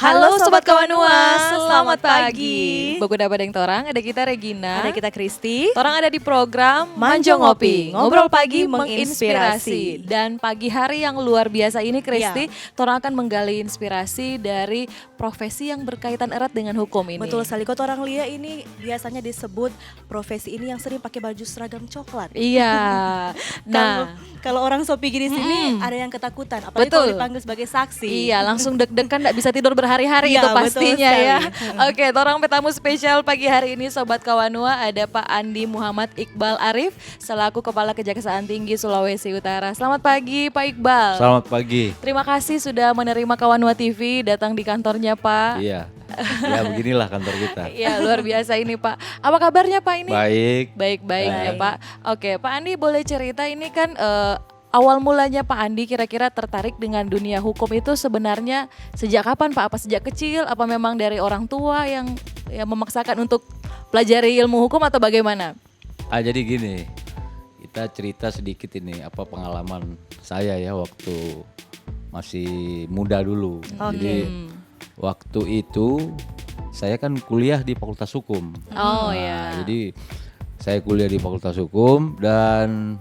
Halo Sobat Kawanua, selamat pagi. Bagus dapat yang torang, ada kita Regina, Ada kita Kristi. torang ada di program Manjo Ngopi, ngobrol pagi menginspirasi. Dan pagi hari yang luar biasa ini Kristi, torang akan menggali inspirasi dari profesi yang berkaitan erat dengan hukum ini. Betul sekali, kota orang Lia ini biasanya disebut profesi ini yang sering pakai baju seragam coklat. Iya. Nah, Kalau orang Sopi di sini ada yang ketakutan, apalagi Betul. kalau dipanggil sebagai saksi. iya langsung deg-degan gak bisa tidur berhari-hari Iya, itu pastinya betul ya. sekali. Oke, torang tamu spesial pagi hari ini Sobat Kawanua, ada Pak Andi Muhammad Iqbal Arif selaku Kepala Kejaksaan Tinggi Sulawesi Utara. Selamat pagi Pak Iqbal. Selamat pagi. Terima kasih sudah menerima Kawanua TV datang di kantornya Pak. Iya. Ya beginilah kantor kita. Iya luar biasa ini Pak. Apa kabarnya Pak ini? Baik. Baik-baik ya Baik. Pak. Oke Pak Andi boleh cerita ini kan awal mulanya Pak Andi kira-kira tertarik dengan dunia hukum itu sebenarnya sejak kapan Pak? Apa sejak kecil? Apa memang dari orang tua yang memaksakan untuk pelajari ilmu hukum atau bagaimana? Jadi gini, kita cerita sedikit ini apa pengalaman saya ya waktu masih muda dulu. Jadi waktu itu saya kan kuliah di Fakultas Hukum. Oh Nah, ya. Jadi saya kuliah di Fakultas Hukum dan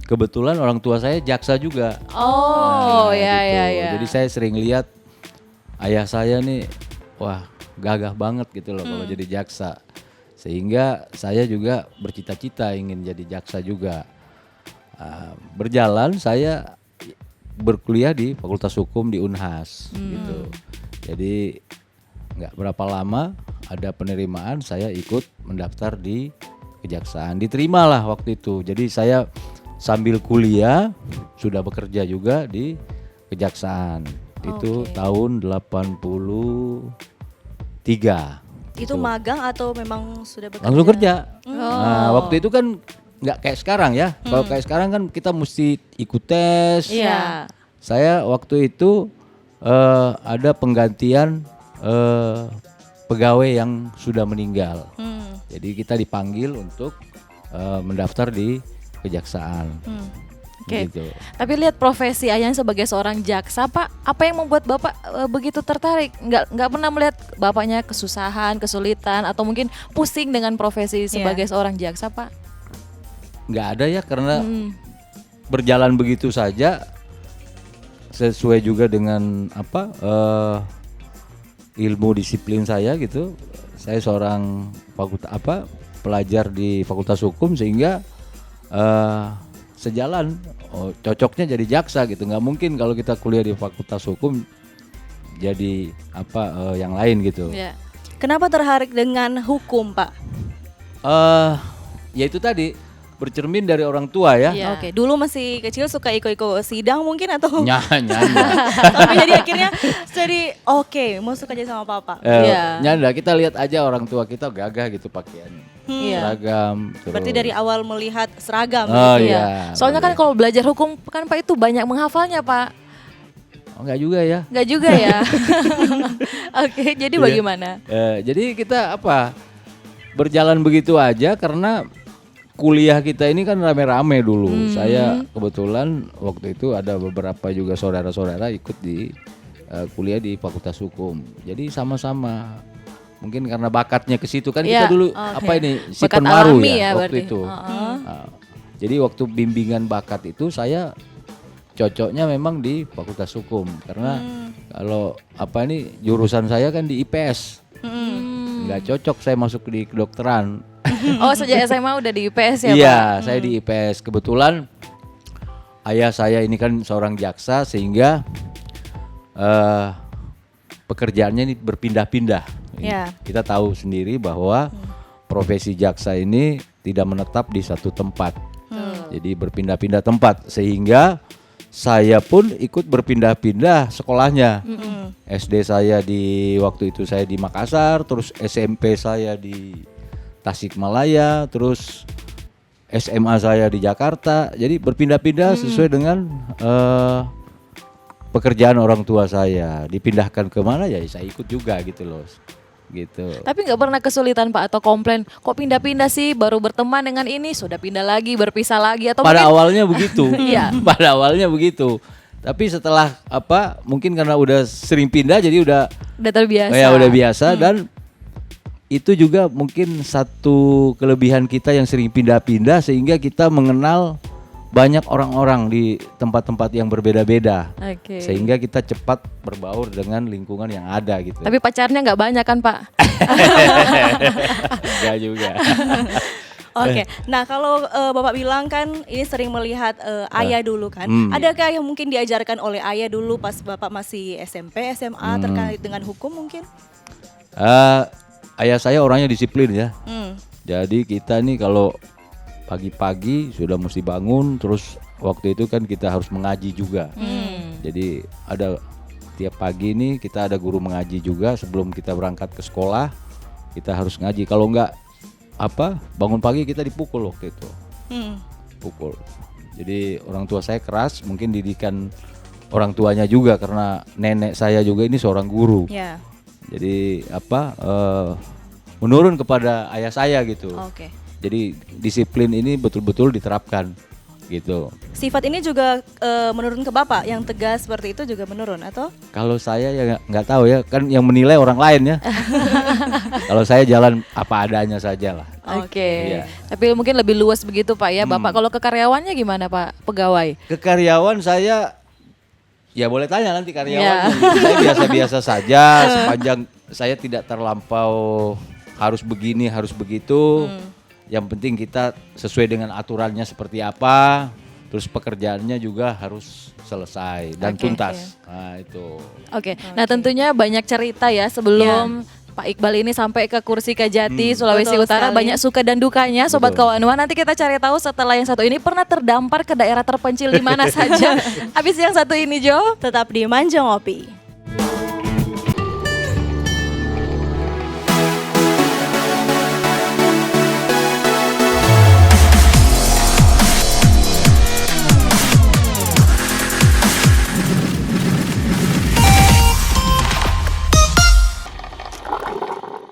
kebetulan orang tua saya jaksa juga. Oh Nah, ya gitu. ya ya. Jadi saya sering lihat ayah saya nih, wah gagah banget gitu loh kalau jadi jaksa. Sehingga saya juga bercita-cita ingin jadi jaksa juga. Berjalan saya berkuliah di Fakultas Hukum di Unhas gitu. Jadi nggak berapa lama ada penerimaan, saya ikut mendaftar di kejaksaan. Diterimalah waktu itu. Jadi saya sambil kuliah sudah bekerja juga di kejaksaan. Itu Oke. tahun 83. Itu magang atau memang sudah bekerja? Langsung kerja. Oh. Nah, waktu itu kan nggak kayak sekarang ya. Kalau kayak sekarang kan kita mesti ikut tes. Iya. Saya waktu itu ada penggantian pegawai yang sudah meninggal. Jadi kita dipanggil untuk mendaftar di kejaksaan. Oke. Gitu. Tapi lihat profesi ayah sebagai seorang jaksa Pak, apa yang membuat Bapak begitu tertarik? Nggak pernah melihat bapaknya kesusahan, kesulitan atau mungkin pusing dengan profesi sebagai seorang jaksa Pak? Nggak ada ya karena berjalan begitu saja sesuai juga dengan apa ilmu disiplin saya gitu. Saya seorang pelajar di Fakultas Hukum sehingga sejalan cocoknya jadi jaksa gitu. Nggak mungkin kalau kita kuliah di Fakultas Hukum jadi yang lain gitu. Ya. Kenapa tertarik dengan hukum, Pak? Ya itu tadi bercermin dari orang tua ya. Iya. Oke, dulu masih kecil suka ikut-ikut sidang mungkin atau Nyanda. sampai jadi akhirnya jadi oke, mau suka jadi sama papa. Iya. Nyanda kita lihat aja orang tua kita gagah gitu pakaiannya. Iya. Seragam. Berarti terus- dari awal melihat seragam Oh gitu. iya. Soalnya kan kalau belajar hukum kan Pak itu banyak menghafalnya Pak. Oh, enggak juga ya. Nggak juga ya. Oke, jadi Iya. bagaimana? Jadi kita berjalan begitu aja karena kuliah kita ini kan rame-rame dulu. Saya kebetulan waktu itu ada beberapa juga saudara-saudara ikut di kuliah di Fakultas Hukum. Jadi sama-sama. Mungkin karena bakatnya ke situ kan Iya, kita dulu oke. si Bakat penmaru alami ya ya waktu berarti. itu. Heeh. Nah, jadi waktu bimbingan bakat itu saya cocoknya memang di Fakultas Hukum karena kalau jurusan saya kan di IPS. Nggak cocok saya masuk di kedokteran. Oh sejak SMA udah di IPS ya Pak? Iya, saya di IPS. Kebetulan ayah saya ini kan seorang jaksa sehingga pekerjaannya ini berpindah-pindah. Iya. Kita tahu sendiri bahwa profesi jaksa ini tidak menetap di satu tempat. Jadi berpindah-pindah tempat sehingga saya pun ikut berpindah-pindah sekolahnya. SD saya waktu itu saya di Makassar, terus SMP saya di Tasikmalaya, terus SMA saya di Jakarta. Jadi berpindah-pindah sesuai dengan pekerjaan orang tua saya. Dipindahkan ke mana ya saya ikut juga gitu loh. Gitu. Tapi nggak pernah kesulitan Pak atau komplain kok pindah-pindah sih baru berteman dengan ini sudah pindah lagi berpisah lagi atau Pada mungkin awalnya begitu. Iya. Pada awalnya begitu. Tapi setelah mungkin karena udah sering pindah jadi udah Udah terbiasa. Ya udah biasa dan itu juga mungkin satu kelebihan kita yang sering pindah-pindah sehingga kita mengenal banyak orang-orang di tempat-tempat yang berbeda-beda. Oke. Sehingga kita cepat berbaur dengan lingkungan yang ada gitu. Tapi pacarnya nggak banyak kan Pak? Enggak juga. Oke, nah kalau Bapak bilang kan ini sering melihat ayah dulu kan, adakah yang mungkin diajarkan oleh ayah dulu pas Bapak masih SMP, SMA terkait dengan hukum mungkin? Ayah saya orangnya disiplin ya. Jadi Jadi kita nih kalau pagi-pagi sudah mesti bangun, terus waktu itu kan kita harus mengaji juga. Jadi ada tiap pagi nih kita ada guru mengaji juga sebelum kita berangkat ke sekolah. Kita harus ngaji. Kalau enggak bangun pagi kita dipukul waktu itu. Pukul. Jadi orang tua saya keras, mungkin didikan orang tuanya juga karena nenek saya juga ini seorang guru. ya, Jadi menurun kepada ayah saya gitu. oke. Jadi disiplin ini betul-betul diterapkan gitu. Sifat ini juga menurun ke Bapak yang tegas seperti itu juga menurun atau? Kalau saya ya nggak tahu ya, kan yang menilai orang lain ya. Kalau saya jalan apa adanya saja lah. Oke. Iya. Tapi mungkin lebih luas begitu Pak ya. Bapak kalau ke karyawannya gimana Pak? Pegawai? Ke karyawan saya ya boleh tanya nanti karyawan. Ya. Saya biasa-biasa saja sepanjang saya tidak terlampau harus begini, harus begitu. Yang penting kita sesuai dengan aturannya seperti apa. Terus pekerjaannya juga harus selesai dan Oke. tuntas. Nah, itu. Oke. Nah tentunya banyak cerita ya sebelum Pak Iqbal ini sampai ke kursi Kejati, Sulawesi Betul Utara. sekali. Banyak suka dan dukanya Sobat Betul. Kawanua. Nanti kita cari tahu setelah yang satu ini pernah terdampar ke daerah terpencil di mana saja. Habis yang satu ini Jo. Tetap di Manjang Ngopi.